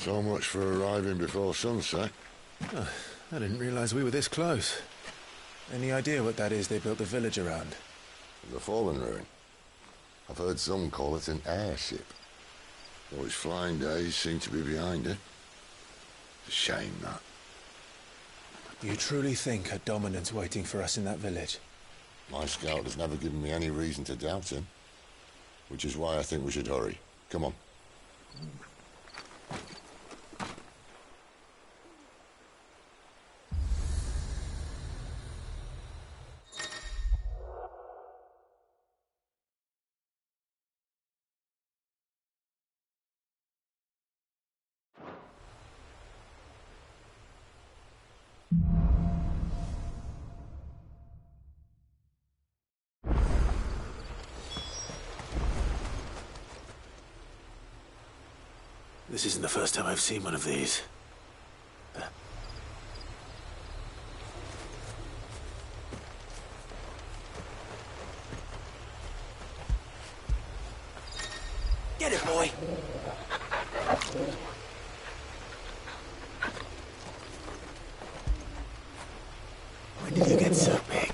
So much for arriving before sunset. Oh, I didn't realize we were this close. Any idea what that is they built the village around? The Fallen Ruin. I've heard some call it an airship. Though its flying days seem to be behind it. It's a shame, that. You truly think a dominant's waiting for us in that village? My scout has never given me any reason to doubt him. Which is why I think we should hurry. Come on. This isn't the first time I've seen one of these. Get it, boy! When did you get so big?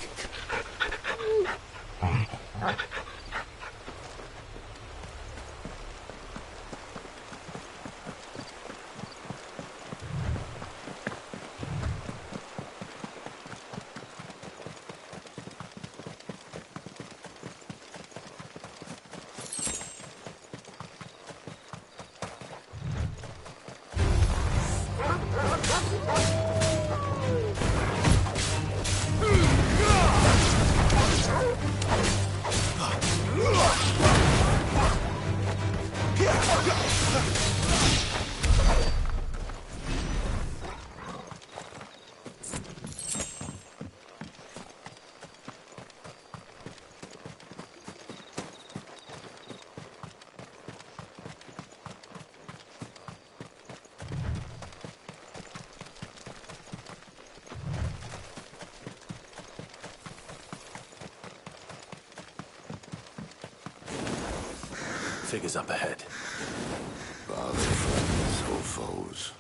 Figures up ahead. Are they friends or foes?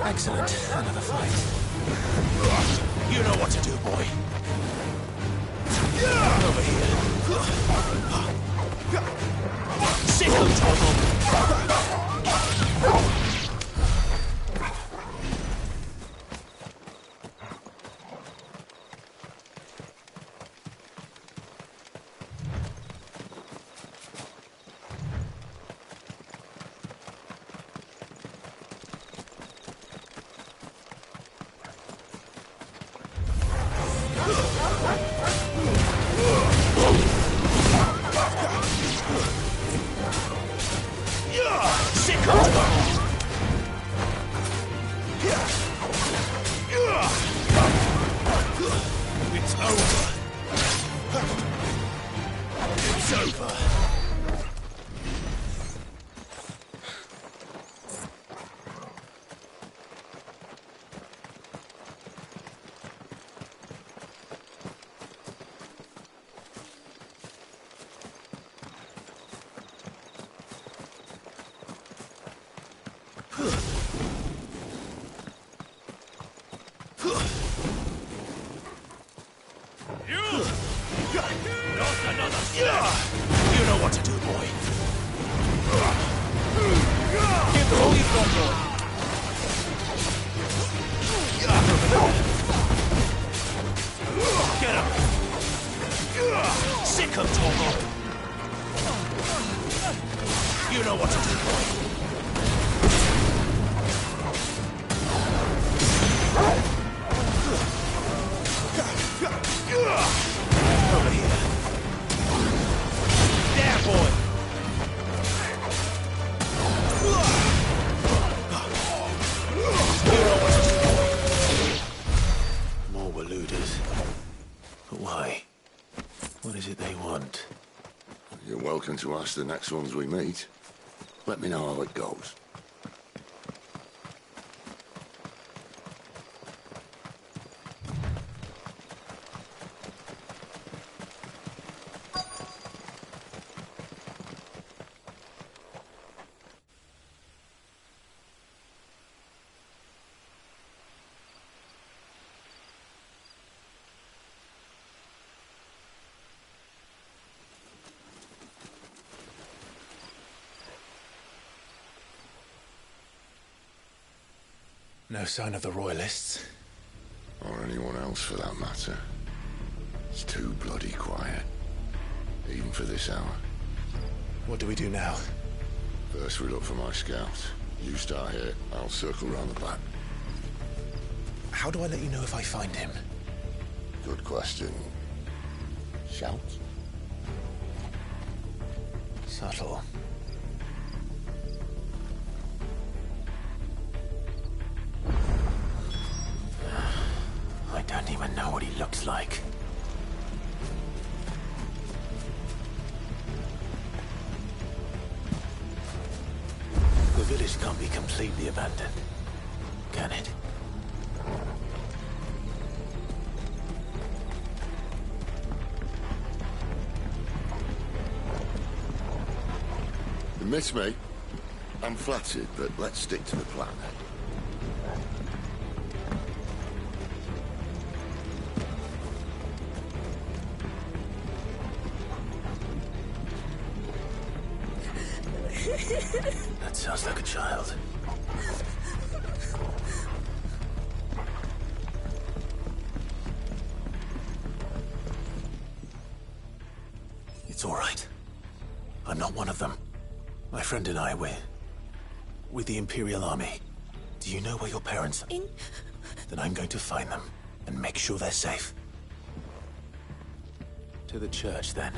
Excellent. Another fight. You know what to do, boy. Over here. Sickle toggle. You know what to do, boy. Give all you've got, boy. Get up. Sick of Torgal. You know what to do, boy. nothing to ask the next ones we meet. Let me know how it goes. No sign of the Royalists. Or anyone else for that matter. It's too bloody quiet. Even for this hour. What do we do now? First we look for my scouts. You start here, I'll circle round the back. How do I let you know if I find him? Good question. Shout? Subtle. I don't even know what he looks like. The village can't be completely abandoned, can it? You miss me? I'm flattered, but let's stick to the plan. That sounds like a child. It's all right. I'm not one of them. My friend and I, we're with the Imperial Army. Do you know where your parents are? Then I'm going to find them and make sure they're safe. To the church, then.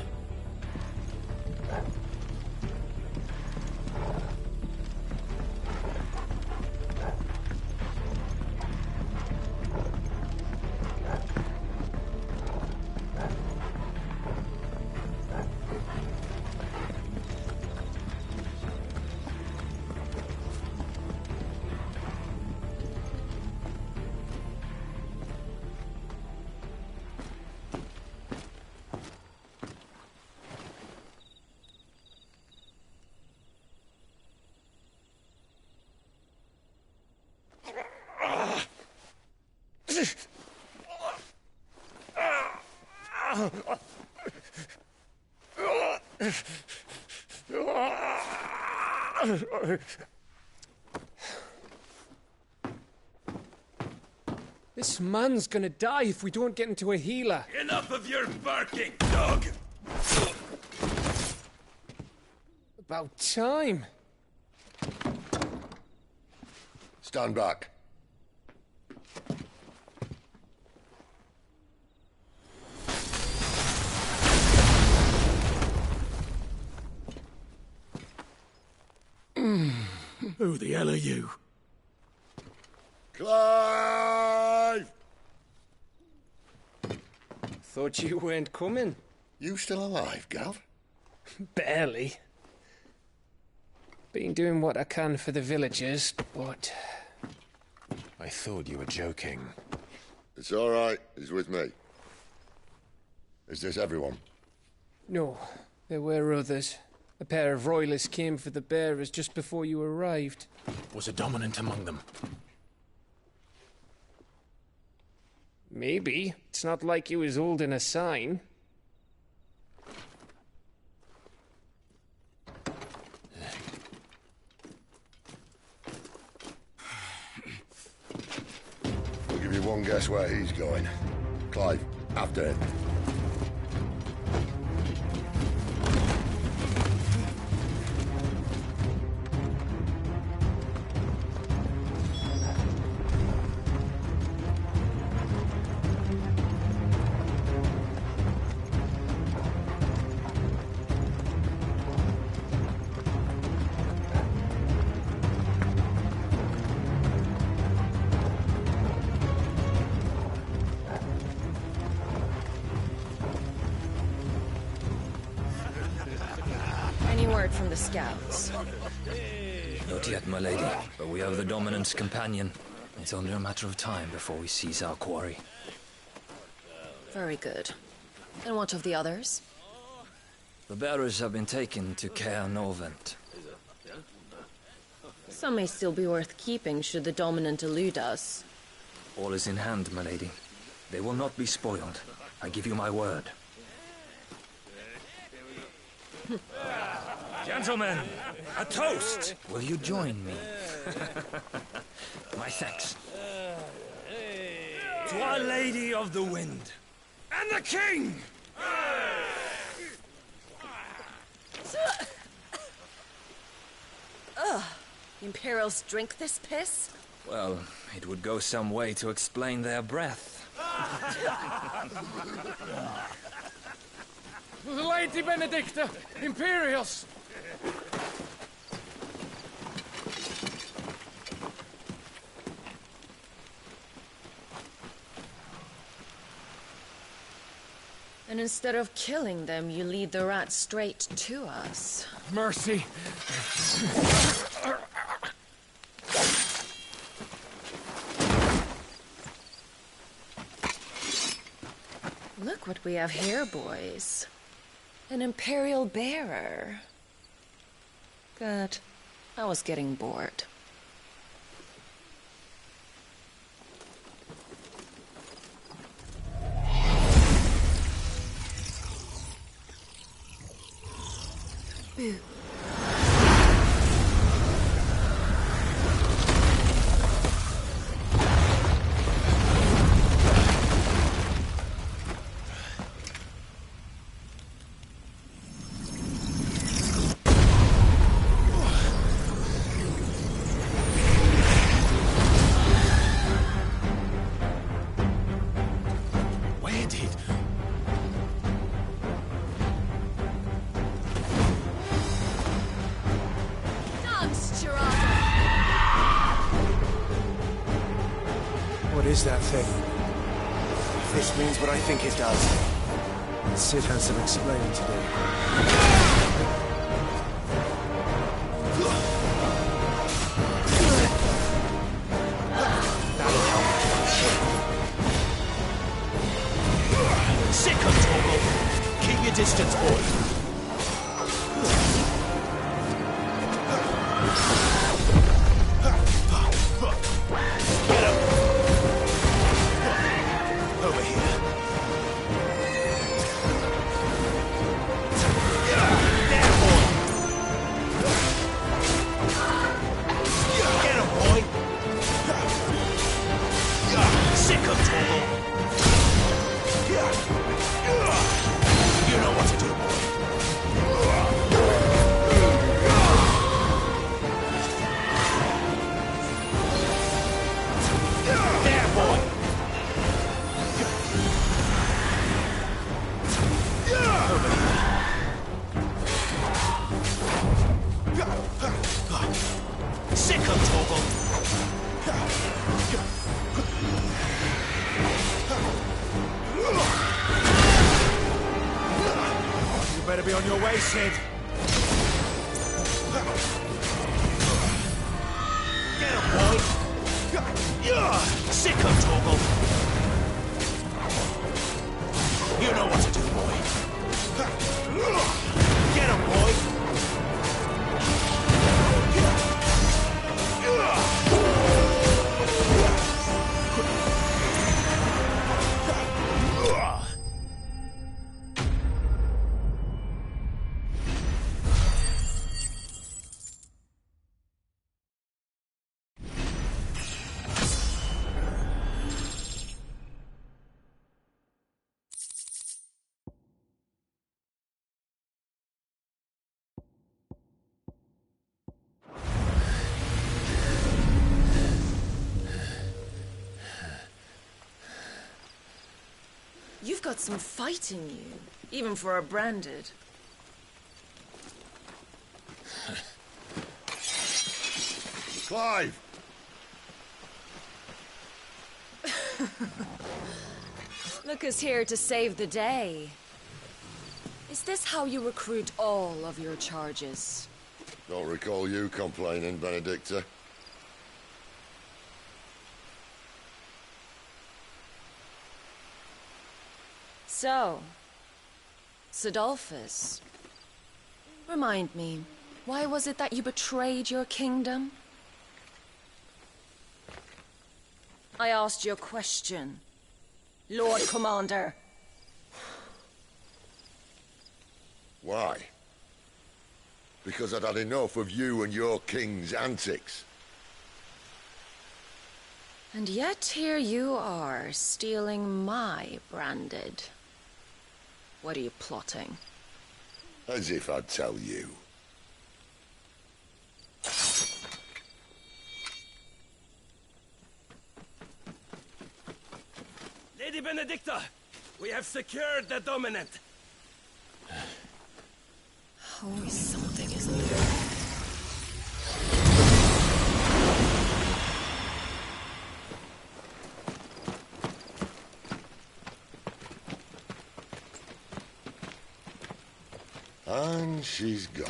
This man's gonna die if we don't get into a healer. Enough of your barking, dog! About time. Stand back. Who the hell are you? Clive! Thought you weren't coming. You still alive, Gav? Barely. Been doing what I can for the villagers, but... I thought you were joking. It's all right. He's with me. Is this everyone? No, there were others. A pair of royalists came for the bearers just before you arrived. Was a dominant among them? Maybe. It's not like he was holding a sign. I'll give you one guess where he's going. Clive, after him. the scouts? Not yet, my lady, but we have the Dominant's companion. It's only a matter of time before we seize our quarry. Very good. And what of the others? The bearers have been taken to Caer Norvent. Some may still be worth keeping should the Dominant elude us. All is in hand, my lady. They will not be spoiled. I give you my word. Gentlemen, a toast! Will you join me? My thanks. To Our Lady of the Wind. And the King! Imperials drink this piss? Well, it would go some way to explain their breath. Lady Benedicta! Imperials! And instead of killing them, you lead the rats straight to us. Mercy! Look what we have here, boys. An Imperial bearer. Good. I was getting bored. Boo. Where did... What is that thing? If this means what I think it does, Cid has some explaining to do. Sick of Torgal! Keep your distance, boy! Better be on your way, Cid. Get him, boy! Sick of Torgal! You know what to do, boy. Get him, boy! You've got some fight in you, even for a branded. Clive! Look who's here to save the day. Is this how you recruit all of your charges? Don't recall you complaining, Benedicta. So, Cidolfus, remind me, why was it that you betrayed your kingdom? I asked you a question, Lord Commander. Why? Because I'd had enough of you and your king's antics. And yet here you are, stealing my branded. What are you plotting? As if I'd tell you. Lady Benedicta, we have secured the Dominant. Always something, isn't there? And she's gone.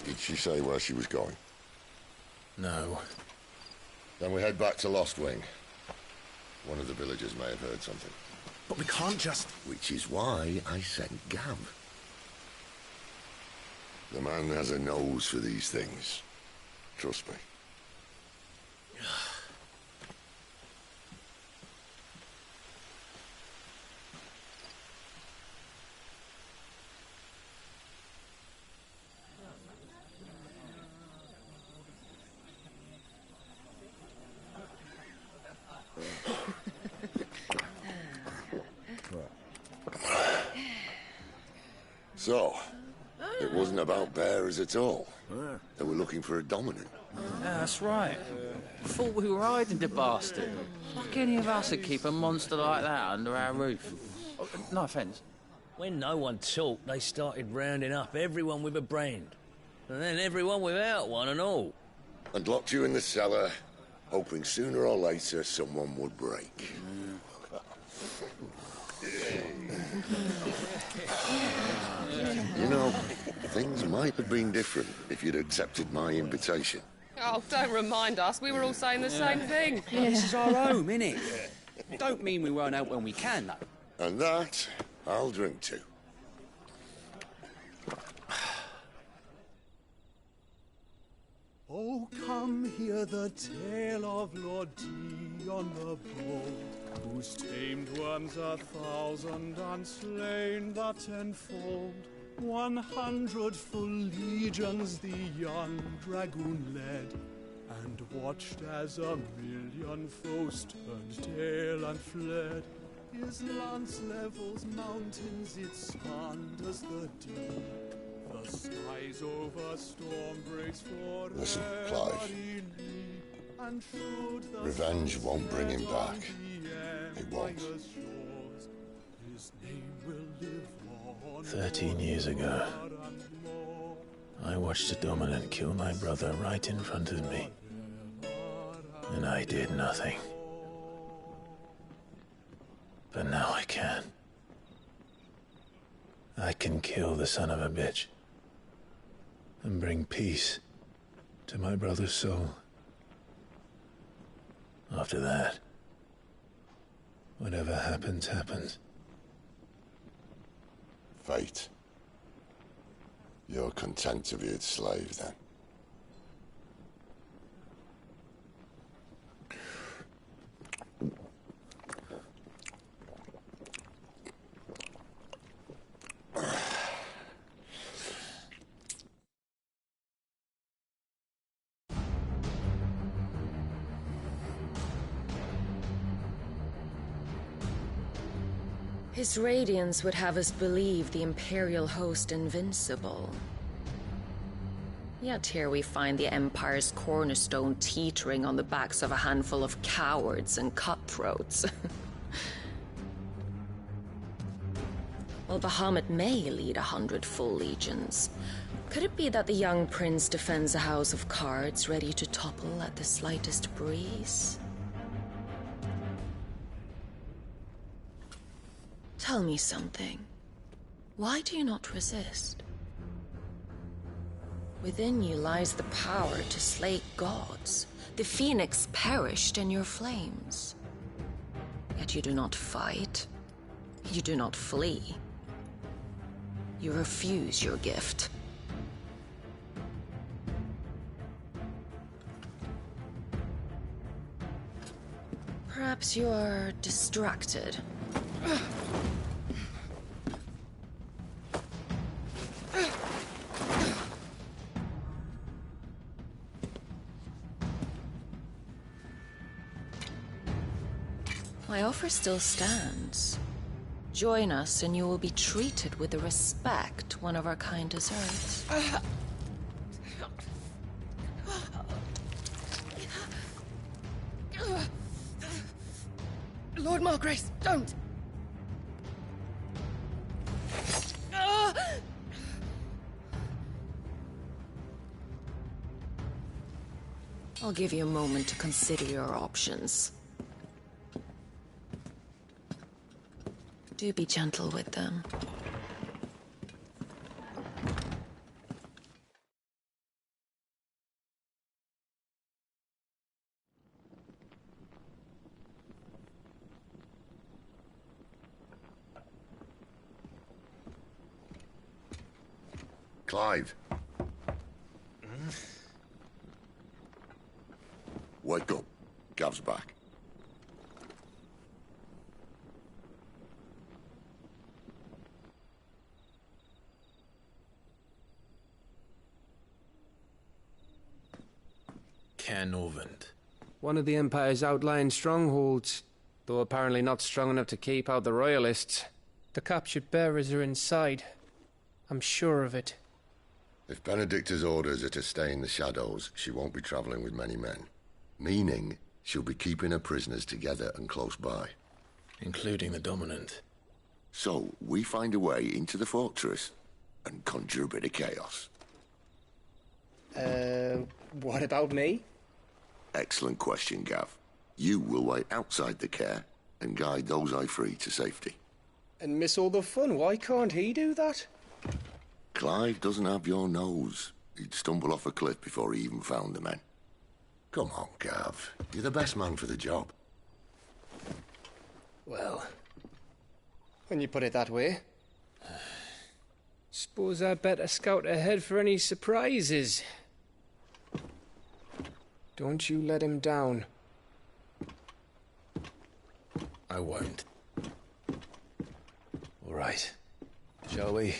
Did she say where she was going? No. Then we head back to Lost Wing. One of the villagers may have heard something. But we can't just... Which is why I sent Gav. The man has a nose for these things. Trust me. So, it wasn't about bears at all. They were looking for a dominant. Yeah, that's right. Thought we were hiding the bastard. Like any of us would keep a monster like that under our roof. No offence. When no one talked, they started rounding up everyone with a brand. And then everyone without one and all. And locked you in the cellar, hoping sooner or later someone would break. You know, things might have been different if you'd accepted my invitation. Oh, don't remind us. We were all saying the same thing. This is our home, innit? Don't mean we won't help when we can, though. And that, I'll drink to. Oh, come hear the tale of Lord Dion the Bold, whose tamed worms 1,000 and slain the tenfold. 100 full legions the young dragoon led, and watched as 1,000,000 foes turned tail and fled. His lance levels mountains, it slanders the deep. The skies over storm breaks for Listen, Clive. Revenge won't bring him back. It won't. 13 years ago, I watched the Dominant kill my brother right in front of me. And I did nothing. But now I can. I can kill the son of a bitch. And bring peace to my brother's soul. After that, whatever happens, happens. Fate. You're content to be its slave, then? His radiance would have us believe the Imperial host invincible. Yet here we find the Empire's cornerstone teetering on the backs of a handful of cowards and cutthroats. Well, Bahamut may lead 100 full legions, Could it be that the young prince defends a house of cards ready to topple at the slightest breeze? Tell me something. Why do you not resist? Within you lies the power to slay gods. The phoenix perished in your flames. Yet you do not fight. You do not flee. You refuse your gift. Perhaps you are distracted. My offer still stands. Join us and you will be treated with the respect one of our kind deserves. Lord Margrace, don't! I'll give you a moment to consider your options. Do be gentle with them. Clive. Wake up. Gav's back. Caernarvon. One of the Empire's outlying strongholds, though apparently not strong enough to keep out the Royalists. The captured bearers are inside. I'm sure of it. If Benedicta's orders are to stay in the shadows, she won't be travelling with many men. Meaning, she'll be keeping her prisoners together and close by. Including the Dominant. So, we find a way into the fortress and conjure a bit of chaos. What about me? Excellent question, Gav. You will wait outside the care and guide those I free to safety. And miss all the fun. Why can't he do that? Clive doesn't have your nose. He'd stumble off a cliff before he even found the men. Come on, Gav. You're the best man for the job. Well, when you put it that way. Suppose I'd better scout ahead for any surprises. Don't you let him down. I won't. All right. Shall we?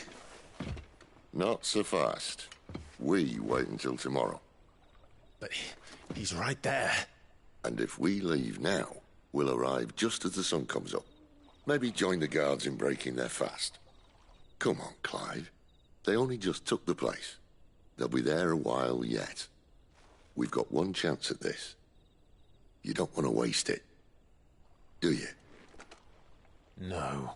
Not so fast. We wait until tomorrow. But he's right there. And if we leave now, we'll arrive just as the sun comes up. Maybe join the guards in breaking their fast. Come on, Clive. They only just took the place. They'll be there a while yet. We've got one chance at this. You don't want to waste it, do you? No.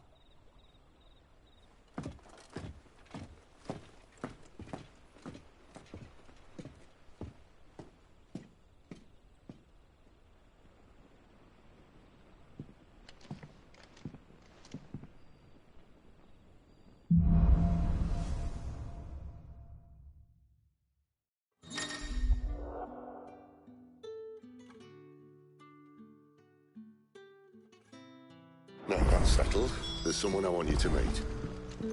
Now that's settled. There's someone I want you to meet.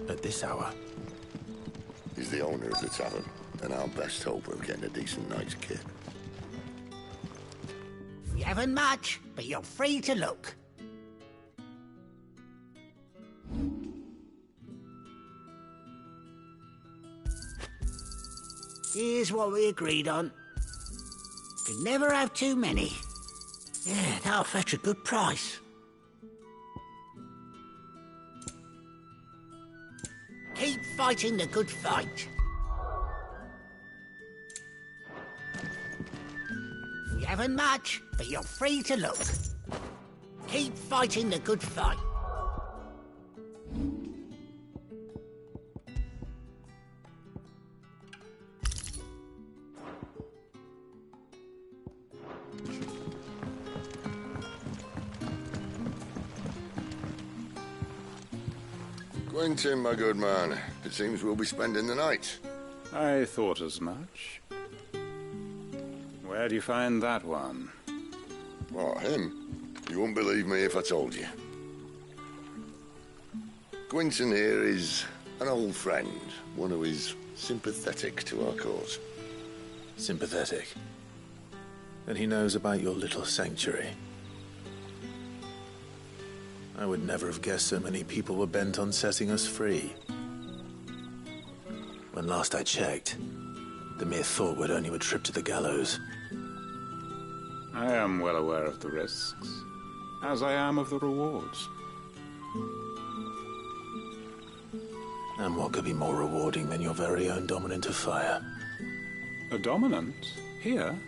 At this hour? He's the owner of the tavern, and our best hope of getting a decent night's kip. We haven't much, but you're free to look. Here's what we agreed on. Could never have too many. Yeah, that'll fetch a good price. Keep fighting the good fight. We haven't much, but you're free to look. Keep fighting the good fight. Quentin, my good man. It seems we'll be spending the night. I thought as much. Where do you find that one? What, him? You wouldn't believe me if I told you. Quentin here is an old friend, one who is sympathetic to our cause. Sympathetic? And he knows about your little sanctuary. I would never have guessed so many people were bent on setting us free. When last I checked, the mere thought would earn you a trip to the gallows. I am well aware of the risks, as I am of the rewards. And what could be more rewarding than your very own Dominant of Fire? A Dominant? Here?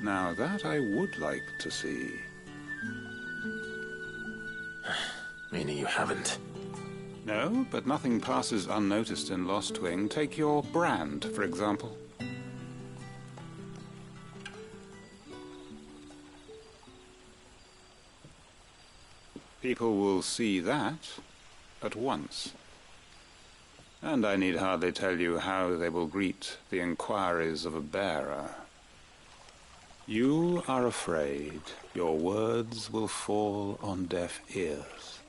Now that I would like to see. Meaning you haven't? No, but nothing passes unnoticed in Lostwing. Take your brand, for example. People will see that at once. And I need hardly tell you how they will greet the inquiries of a bearer. You are afraid your words will fall on deaf ears,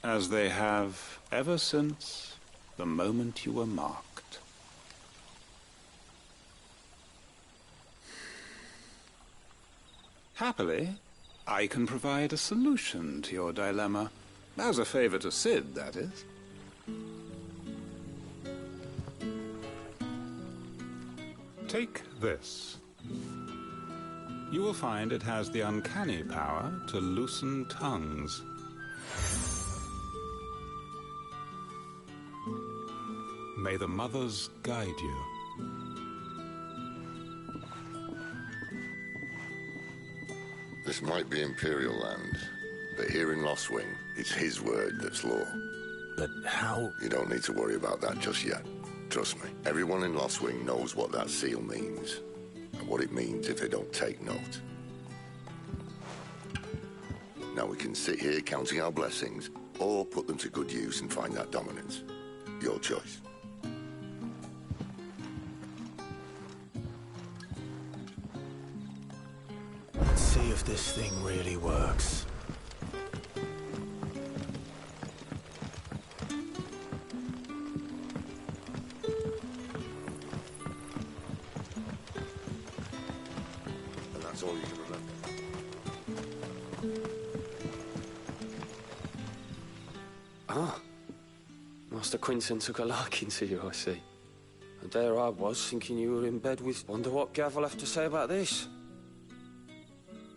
as they have ever since the moment you were marked. Happily, I can provide a solution to your dilemma. As a favor to Cid, that is. Take this. You will find it has the uncanny power to loosen tongues. May the mothers guide you. This might be Imperial land, but here in Lostwing, it's his word that's law. But how? You don't need to worry about that just yet. Trust me, everyone in Lostwing knows what that seal means, and what it means if they don't take note. Now we can sit here counting our blessings, or put them to good use and find that dominance. Your choice. Let's see if this thing really works. And that's all you can remember. Ah. Master Quentin took a liking to you, I see. And there I was, thinking you were in bed with... Wonder what Gav will have to say about this.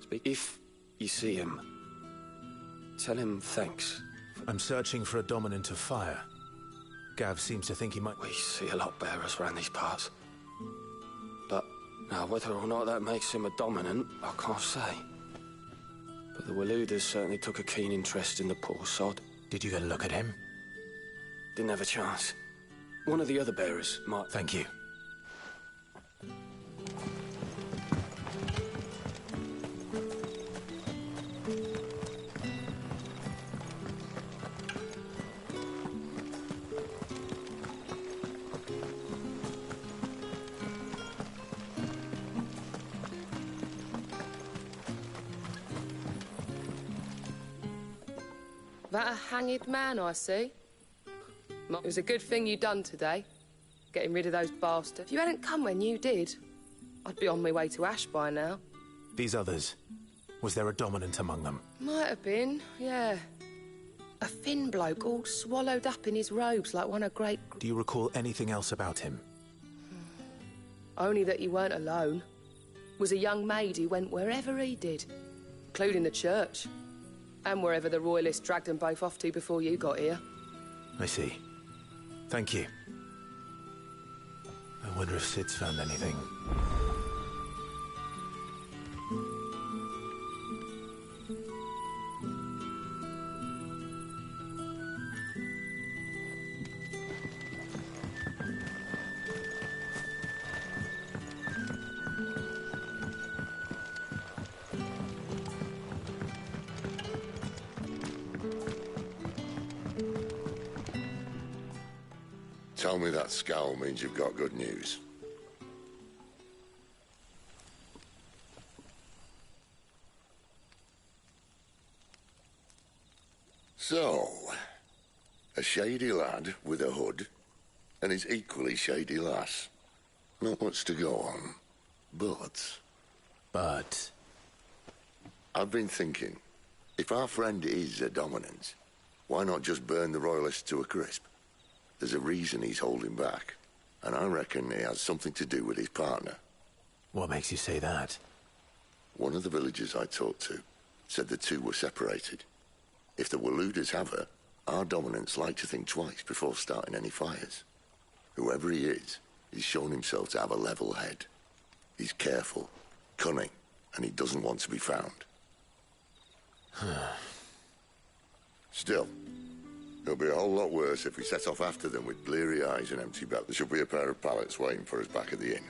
Speak. If you see him, tell him thanks. I'm searching for a Dominant of Fire. Gav seems to think he might... We see a lot bearers around these parts. But now, whether or not that makes him a Dominant, I can't say. But the Waluders certainly took a keen interest in the poor sod. Did you get a look at him? Didn't have a chance. One of the other bearers might... Thank you. That a hanged man, I see. It was a good thing you done today, getting rid of those bastards. If you hadn't come when you did, I'd be on my way to Ash by now. These others, was there a Dominant among them? Might have been, yeah. A thin bloke all swallowed up in his robes like one of great... Do you recall anything else about him? Only that he weren't alone. Was a young maid who went wherever he did, including the church. And wherever the Royalists dragged them both off to before you got here. I see. Thank you. I wonder if Cid's found anything. Tell me that scowl means you've got good news. So, a shady lad with a hood, and his equally shady lass. Not much to go on, but... But? I've been thinking, if our friend is a dominant, why not just burn the Royalists to a crisp? There's a reason he's holding back, and I reckon it has something to do with his partner. What makes you say that? One of the villagers I talked to said the two were separated. If the Waluders have her, our dominants like to think twice before starting any fires. Whoever he is, he's shown himself to have a level head. He's careful, cunning, and he doesn't want to be found. Still, it'll be a whole lot worse if we set off after them with bleary eyes and empty bellies. There should be a pair of pallets waiting for us back at the inn.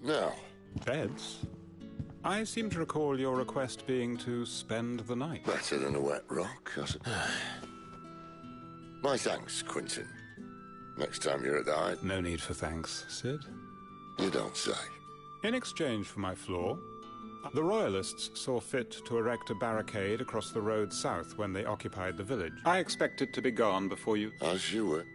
Now. Beds? I seem to recall your request being to spend the night. Better than a wet rock, My thanks, Quinton. Next time you're at the Hyde. No need for thanks, Sid. You don't say. In exchange for my floor, the Royalists saw fit to erect a barricade across the road south when they occupied the village. I expect it to be gone before you... As you were.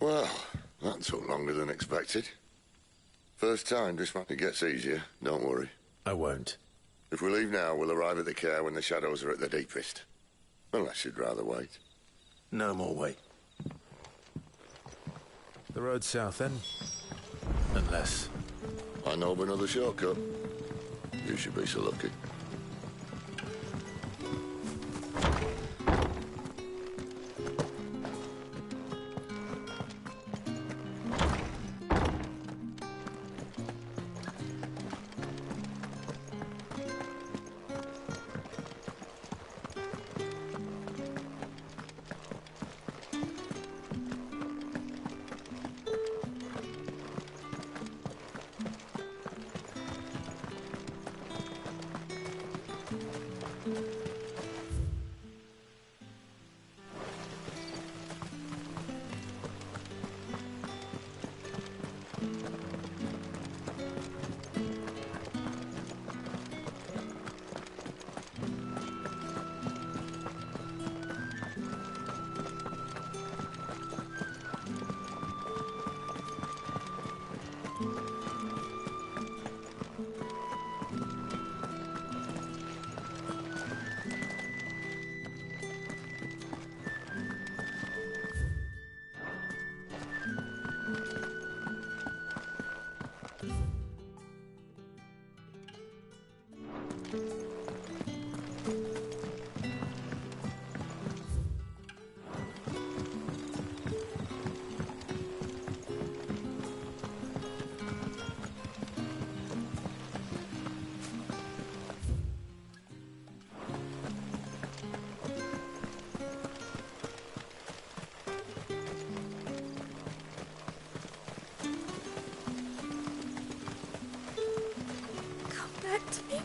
Well, that took longer than expected. First time, this one. It gets easier, don't worry. I won't. If we leave now, we'll arrive at the Care when the shadows are at their deepest. Unless you'd rather wait. No more wait. The road south, then? Unless... I know of another shortcut. You should be so lucky.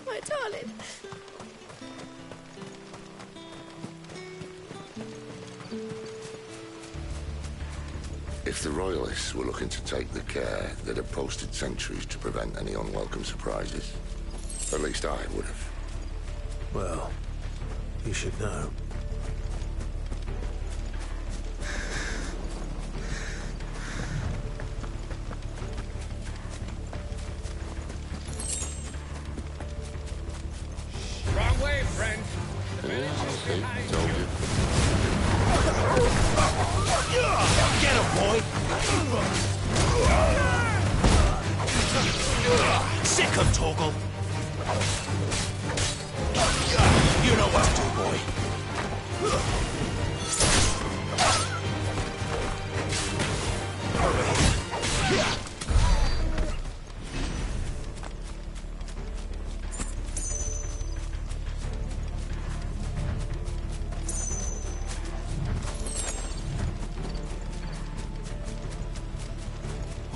My darling. If the Royalists were looking to take the Care, they'd have posted sentries to prevent any unwelcome surprises. At least I would have. Well, you should know.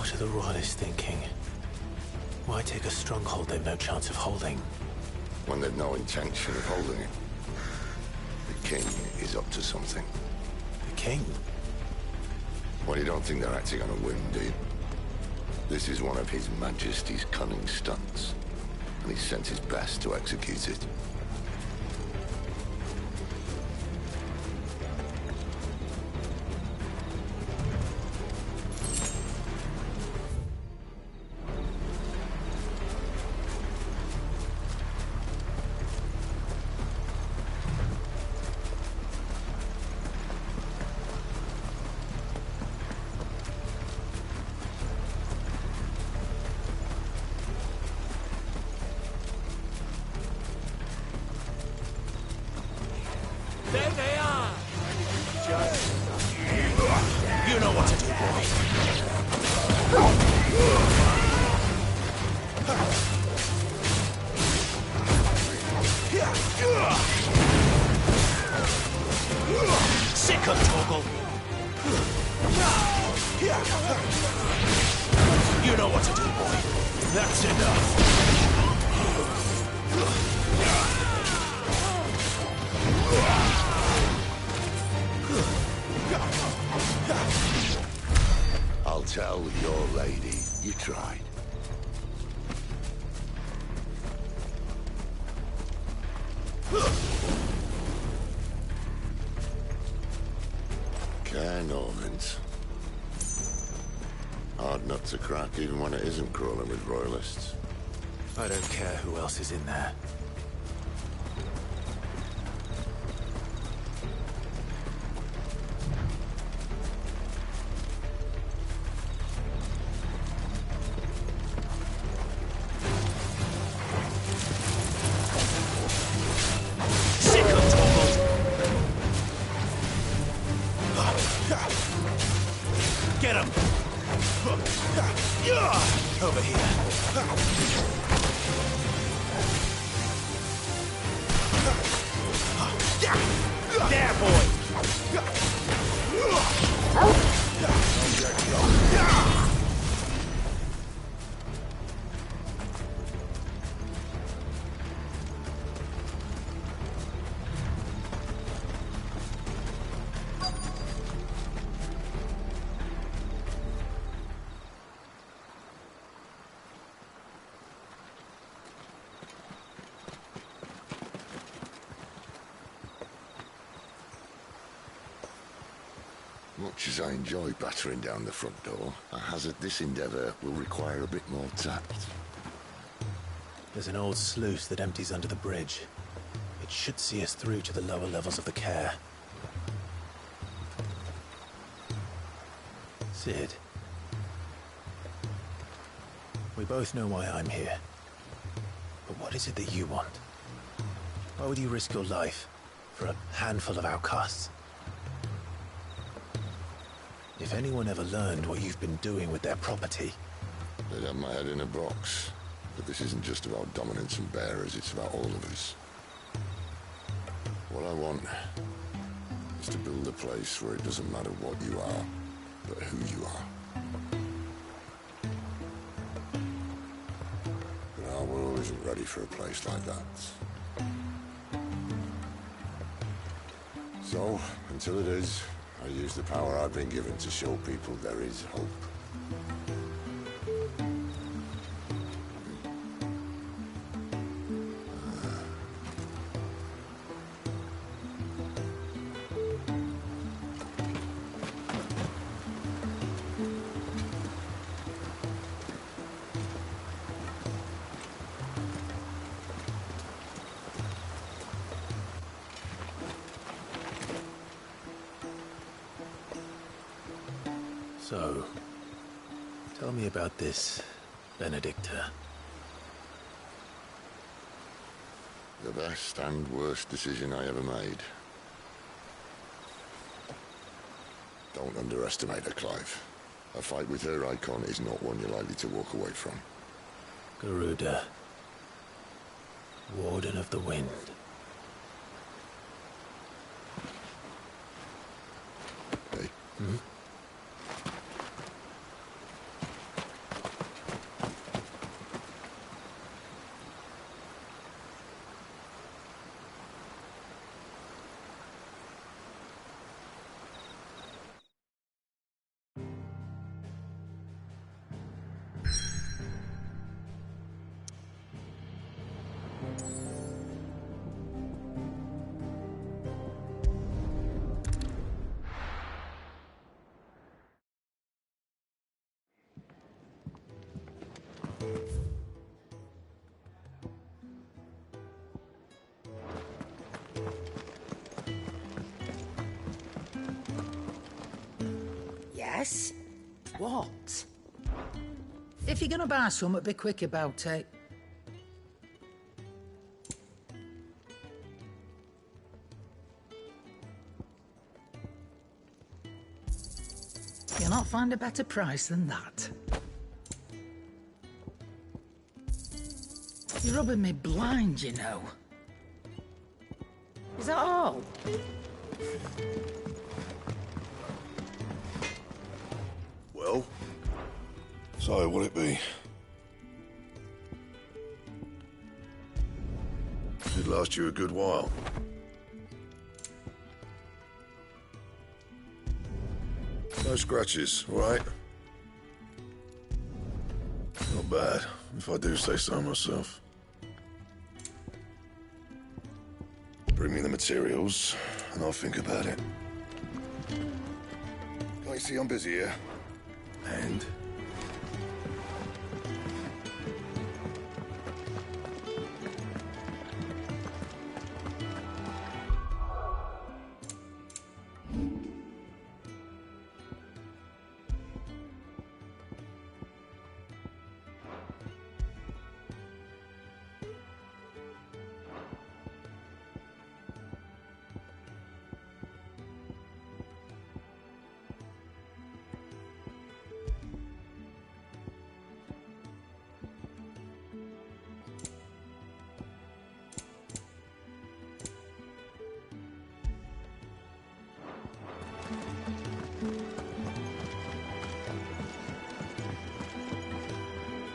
What are the Royalists thinking? Why take a stronghold they've no chance of holding? When they've no intention of holding it. The king is up to something. The king? Well, you don't think they're acting on a whim, do you? This is one of His Majesty's cunning stunts, and he's sent his best to execute it. There they are! You know what to do, boy. Sick of Torgal. You know what to do, boy. That's enough. I'll tell your lady you tried. Care Normans. Hard nut to crack even when it isn't crawling with Royalists. I don't care who else is in there. Get him! Over here. There, boy! Much as I enjoy battering down the front door, I hazard this endeavour will require a bit more tact. There's an old sluice that empties under the bridge. It should see us through to the lower levels of the Care. Cid. We both know why I'm here. But what is it that you want? Why would you risk your life for a handful of outcasts? If anyone ever learned what you've been doing with their property... They'd have my head in a box. But this isn't just about dominance and bearers, it's about all of us. What I want is to build a place where it doesn't matter what you are, but who you are. But our world isn't ready for a place like that. So, until it is, I use the power I've been given to show people there is hope. So, tell me about this, Benedicta. The best and worst decision I ever made. Don't underestimate her, Clive. A fight with her icon is not one you're likely to walk away from. Garuda. Warden of the Wind. Hey. Hmm? Yes? What? If you're gonna buy something, be quick about it. You'll not find a better price than that. You're rubbing me blind, you know. Is that all? Well, so what'll it be? Should last you a good while. No scratches, all right? Not bad, if I do say so myself. Bring me the materials, and I'll think about it. Can't you see I'm busy here? And?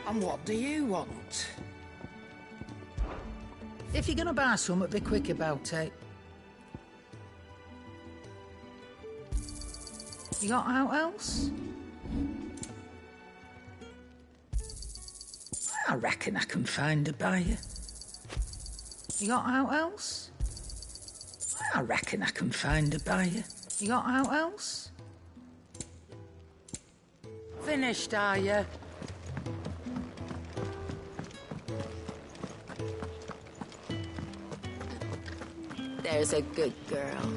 And what do you want? If you're gonna buy something, be quick about it. You got out else? I reckon I can find a buyer. You got out else? I reckon I can find a buyer. You got out else? Finished, are you? There's a good girl.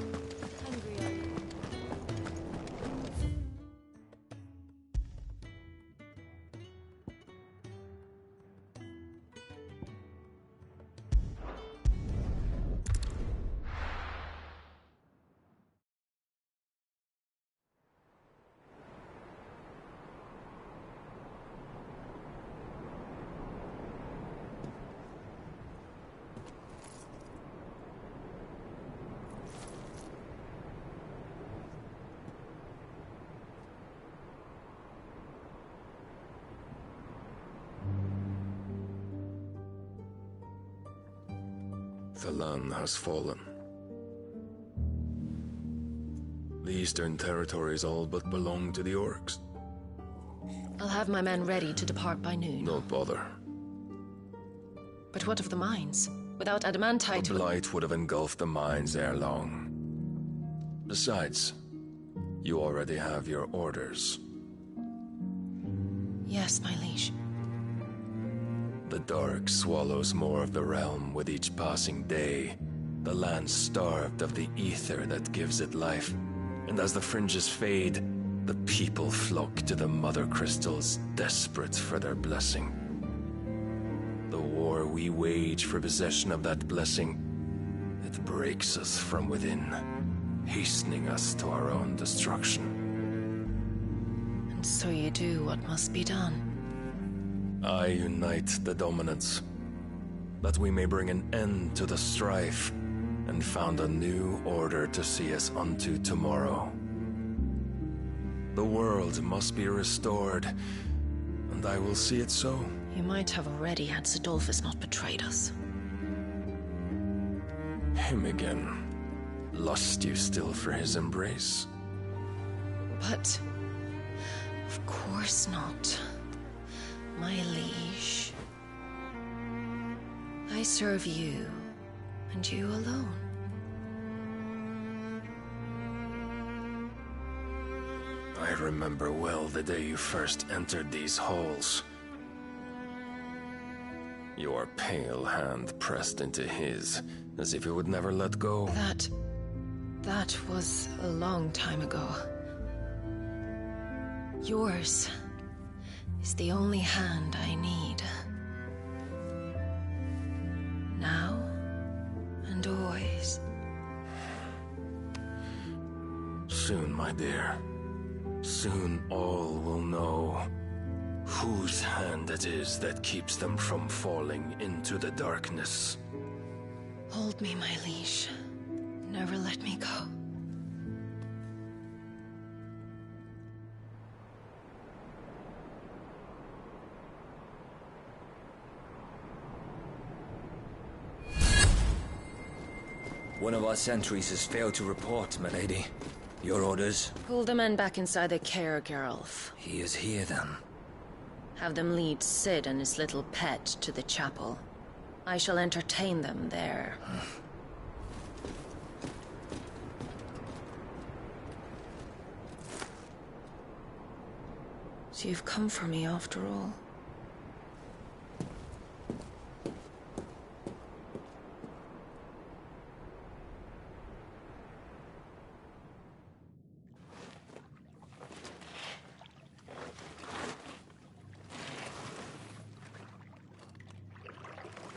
The Lan has fallen. The Eastern territories all but belong to the orcs. I'll have my men ready to depart by noon. Don't bother. But what of the mines? Without adamantite... The blight would have engulfed the mines ere long. Besides, you already have your orders. Yes, my liege. The dark swallows more of the realm with each passing day. The land starved of the ether that gives it life. And as the fringes fade, the people flock to the mother crystals, desperate for their blessing. The war we wage for possession of that blessing, it breaks us from within, hastening us to our own destruction. And so you do what must be done. I unite the dominants, that we may bring an end to the strife, and found a new order to see us unto tomorrow. The world must be restored, and I will see it so. You might have already had Sidolphus not betrayed us. Him again. Lust you still for his embrace? But... of course not. My liege. I serve you, and you alone. I remember well the day you first entered these halls. Your pale hand pressed into his, as if it would never let go. That was a long time ago. Yours is the only hand I need. Now and always. Soon, my dear. Soon all will know whose hand it is that keeps them from falling into the darkness. Hold me, my liege. Never let me go. One of our sentries has failed to report, milady. Your orders? Pull the men back inside the care, Geralf. He is here, then. Have them lead Cid and his little pet to the chapel. I shall entertain them there. So you've come for me after all.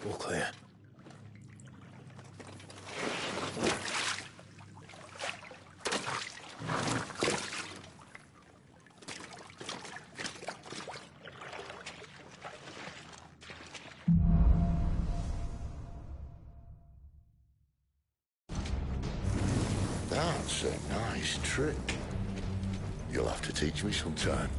All clear. That's a nice trick. You'll have to teach me sometime.